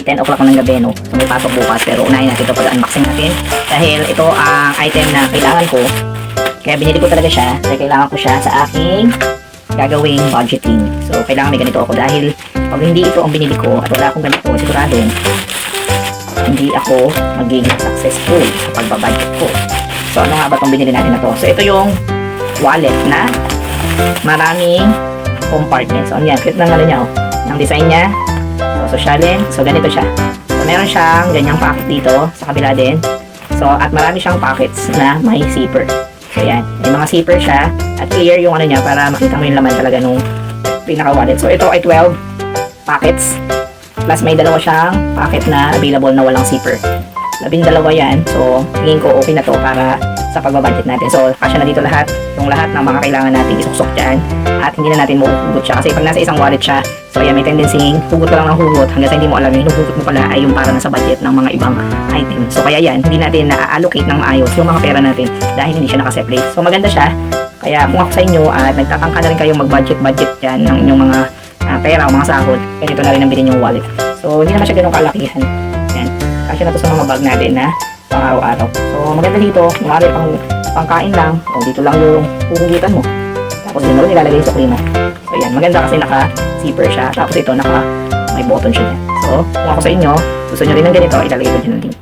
10 o'clock ng gabi, no? So, may pasok bukas, pero unahin natin ito pag-unboxing natin. Dahil ito ang item na kailangan ko. Kaya binili ko talaga siya. Dahil kailangan ko siya sa aking gagawing budgeting. So, kailangan may ganito ako. Dahil pag hindi ito ang binili ko at wala akong ganito, siguradong hindi ako magiging successful sa pagbabudget ko. So, ano nga ba itong binili natin na to? So, ito yung wallet na maraming compartments. So, yan. Cute ng ano niya, oh. Ang design niya. So, sosyalin. So, ganito siya. So, meron siyang ganyang pocket dito sa kabila din. So, at marami siyang pockets na may zipper. So, yan. May mga zipper siya. At clear yung ano niya para makita mo yung laman talaga nung pinaka-wallet. So, ito ay 12 pockets. Plus, may dalawa siyang pocket na available na walang zipper. 12 yan. So, tingin ko okay na to para sa pagbabudget natin. So, kasya na dito lahat. Yung lahat ng mga kailangan natin isuksok dyan. At hindi na natin mahuhugot siya. Kasi pag nasa isang wallet siya, so ayan, may tendency hugot ka lang ng hugot hanggang sa hindi mo alam yung hinuhugot mo pala ay yung para nasa budget ng mga ibang item. So, kaya yan, hindi natin na-allocate ng maayos yung mga pera natin dahil hindi siya nakaseparate. So, maganda siya. Kaya kung ako sa inyo at nagtatangka na rin kayong mag-budget dyan ng inyong mga pera o mga sahod, ganito na rin ang bilhin yung wallet. So, hindi naman siya ganun kalakihan. Yan. Kasi na to sa mga bag natin na pang araw-araw. So, maganda dito. Kumari pangkain lang. O, dito lang yung huhugutan mo. Tapos, yun na rin nilalagay sa klima. So, yan. Maganda kasi naka-zipper siya. Tapos, ito may button siya dyan. So, kung ako sa inyo, gusto nyo rin ng ganito, ilalagay ko dyan ng link.